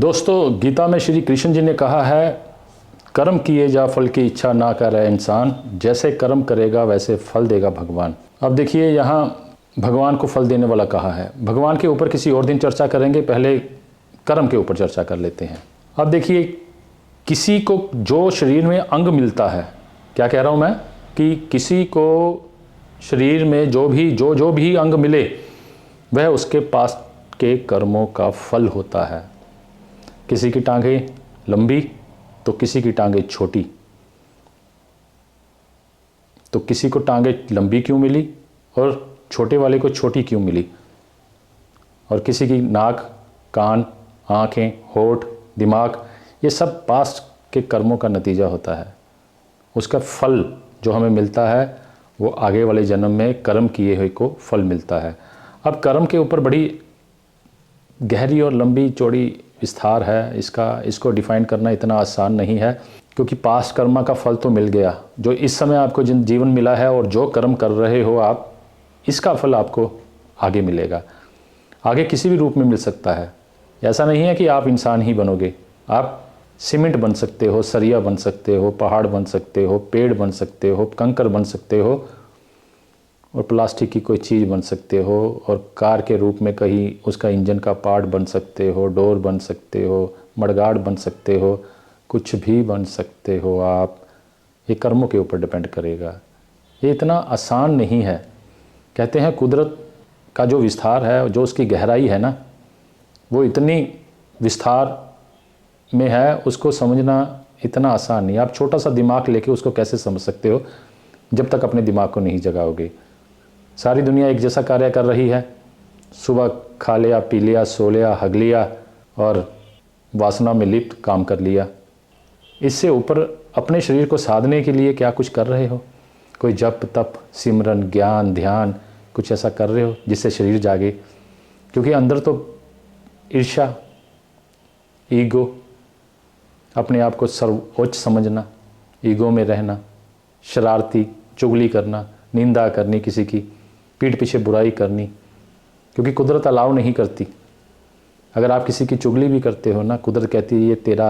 दोस्तों, गीता में श्री कृष्ण जी ने कहा है, कर्म किए जा फल की इच्छा ना करे इंसान, जैसे कर्म करेगा वैसे फल देगा भगवान। अब देखिए, यहाँ भगवान को फल देने वाला कहा है। भगवान के ऊपर किसी और दिन चर्चा करेंगे, पहले कर्म के ऊपर चर्चा कर लेते हैं। अब देखिए, किसी को जो शरीर में अंग मिलता है, क्या कह रहा हूँ मैं, कि किसी को शरीर में जो भी अंग मिले, वह उसके पास के कर्मों का फल होता है। किसी की टांगें लंबी तो किसी की टांगें छोटी। तो किसी को टांगें लंबी क्यों मिली और छोटे वाले को छोटी क्यों मिली? और किसी की नाक, कान, आँखें, होठ, दिमाग, ये सब पास्ट के कर्मों का नतीजा होता है। उसका फल जो हमें मिलता है वो आगे वाले जन्म में कर्म किए हुए को फल मिलता है। अब कर्म के ऊपर बड़ी गहरी और लंबी चौड़ी विस्तार है इसको डिफाइन करना इतना आसान नहीं है, क्योंकि पास्ट कर्म का फल तो मिल गया। जो इस समय आपको जिन जीवन मिला है और जो कर्म कर रहे हो आप, इसका फल आपको आगे मिलेगा। आगे किसी भी रूप में मिल सकता है। ऐसा नहीं है कि आप इंसान ही बनोगे। आप सीमेंट बन सकते हो, सरिया बन सकते हो, पहाड़ बन सकते हो, पेड़ बन सकते हो, कंकर बन सकते हो, और प्लास्टिक की कोई चीज़ बन सकते हो, और कार के रूप में कहीं उसका इंजन का पार्ट बन सकते हो, डोर बन सकते हो, मडगार्ड बन सकते हो, कुछ भी बन सकते हो आप। ये कर्मों के ऊपर डिपेंड करेगा। ये इतना आसान नहीं है। कहते हैं कुदरत का जो विस्तार है, जो उसकी गहराई है ना, वो इतनी विस्तार में है, उसको समझना इतना आसान नहीं। आप छोटा सा दिमाग लेके उसको कैसे समझ सकते हो जब तक अपने दिमाग को नहीं जगाओगे। सारी दुनिया एक जैसा कार्य कर रही है। सुबह खा लिया, पी लिया, सो लिया, हग लिया और वासना में लिप्त काम कर लिया। इससे ऊपर अपने शरीर को साधने के लिए क्या कुछ कर रहे हो? कोई जप तप, सिमरन, ज्ञान, ध्यान, कुछ ऐसा कर रहे हो जिससे शरीर जागे? क्योंकि अंदर तो ईर्ष्या, ईगो, अपने आप को सर्वोच्च समझना, ईगो में रहना, शरारती, चुगली करना, निंदा करनी, किसी की पीठ पीछे बुराई करनी, क्योंकि कुदरत अलाउ नहीं करती। अगर आप किसी की चुगली भी करते हो ना, कुदरत कहती है ये तेरा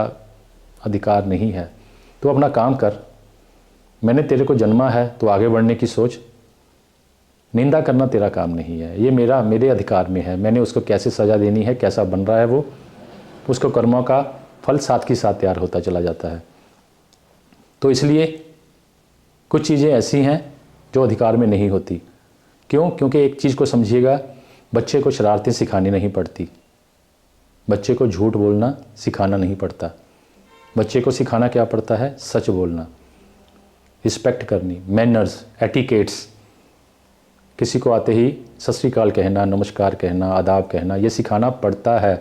अधिकार नहीं है, तो अपना काम कर। मैंने तेरे को जन्मा है तो आगे बढ़ने की सोच। निंदा करना तेरा काम नहीं है, ये मेरे अधिकार में है। मैंने उसको कैसे सज़ा देनी है, कैसा बन रहा है वो, उसको कर्मों का फल साथ के साथ तैयार होता चला जाता है। तो इसलिए कुछ चीज़ें ऐसी हैं जो अधिकार में नहीं होती। क्यों? क्योंकि एक चीज़ को समझिएगा, बच्चे को शरारतें सिखानी नहीं पड़ती, बच्चे को झूठ बोलना सिखाना नहीं पड़ता। बच्चे को सिखाना क्या पड़ता है? सच बोलना, रिस्पेक्ट करनी, मैनर्स, एटिकेट्स। किसी को आते ही सत श्री अकाल कहना, नमस्कार कहना, आदाब कहना, ये सिखाना पड़ता है।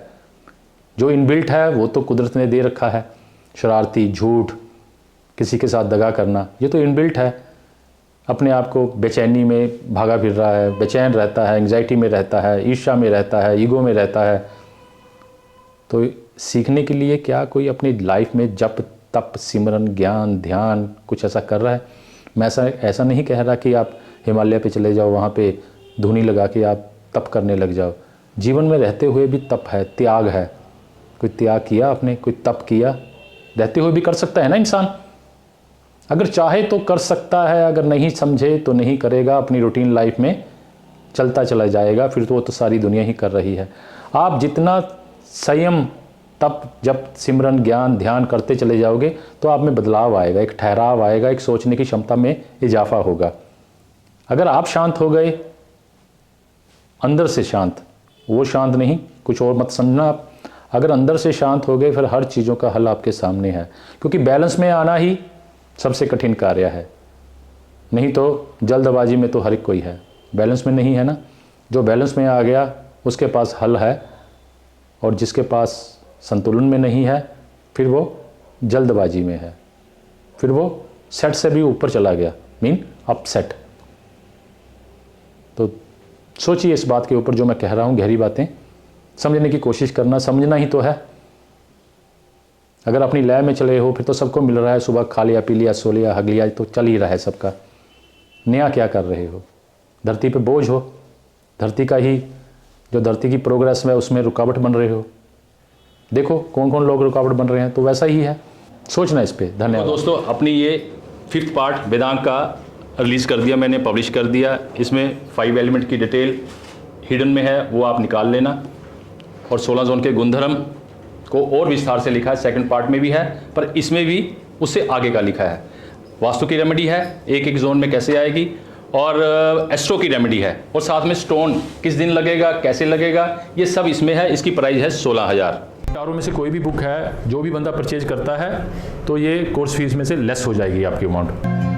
जो इनबिल्ट है वो तो कुदरत ने दे रखा है। शरारती, झूठ, किसी के साथ दगा करना, ये तो इनबिल्ट है। अपने आप को बेचैनी में भागा फिर रहा है, बेचैन रहता है, एंग्जाइटी में रहता है, ईर्ष्या में रहता है, ईगो में रहता है। तो सीखने के लिए क्या कोई अपनी लाइफ में जप तप, सिमरन, ज्ञान, ध्यान कुछ ऐसा कर रहा है? मैं ऐसा नहीं कह रहा कि आप हिमालय पे चले जाओ, वहाँ पे धुनी लगा के आप तप करने लग जाओ। जीवन में रहते हुए भी तप है, त्याग है। कोई त्याग किया आपने, कोई तप किया? रहते हुए भी कर सकता है ना इंसान। अगर चाहे तो कर सकता है, अगर नहीं समझे तो नहीं करेगा, अपनी रूटीन लाइफ में चलता चला जाएगा। फिर तो वो तो सारी दुनिया ही कर रही है। आप जितना संयम, तप, जप, सिमरन, ज्ञान, ध्यान करते चले जाओगे तो आप में बदलाव आएगा, एक ठहराव आएगा, एक सोचने की क्षमता में इजाफा होगा। अगर आप शांत हो गए, अंदर से शांत, वो शांत नहीं, कुछ और मत समझना आप। अगर अंदर से शांत हो गए, फिर हर चीज़ों का हल आपके सामने है। क्योंकि बैलेंस में आना ही सबसे कठिन कार्य है। नहीं तो जल्दबाजी में तो हर एक कोई है, बैलेंस में नहीं है ना। जो बैलेंस में आ गया उसके पास हल है, और जिसके पास संतुलन में नहीं है, फिर वो जल्दबाजी में है, फिर वो सेट से भी ऊपर चला गया, मीन अपसेट। तो सोचिए इस बात के ऊपर जो मैं कह रहा हूँ, गहरी बातें समझने की कोशिश करना। समझना ही तो है। अगर अपनी लय में चले हो फिर तो सबको मिल रहा है, सुबह खा लिया, पी लिया, सो लिया, हग लिया, तो चल ही रहा है सबका। नया क्या कर रहे हो? धरती पे बोझ हो, धरती का ही जो धरती की प्रोग्रेस में उसमें रुकावट बन रहे हो। देखो कौन कौन लोग रुकावट बन रहे हैं, तो वैसा ही है, सोचना इस पर। धन्यवाद। तो दोस्तों अपनी ये 5th पार्ट वेदांत का रिलीज़ कर दिया मैंने, पब्लिश कर दिया। इसमें 5 एलिमेंट की डिटेल हिडन में है, वो आप निकाल लेना। और 16 जोन के गुणधर्म को और विस्तार से लिखा है, 2nd पार्ट में भी है, पर इसमें भी उससे आगे का लिखा है। वास्तु की रेमेडी है, एक एक जोन में कैसे आएगी, और एस्ट्रो की रेमेडी है, और साथ में स्टोन किस दिन लगेगा, कैसे लगेगा, ये सब इसमें है। इसकी प्राइस है 16,000। चारों में से कोई भी बुक है, जो भी बंदा परचेज करता है तो ये कोर्स फीस में से लेस हो जाएगी आपकी अमाउंट।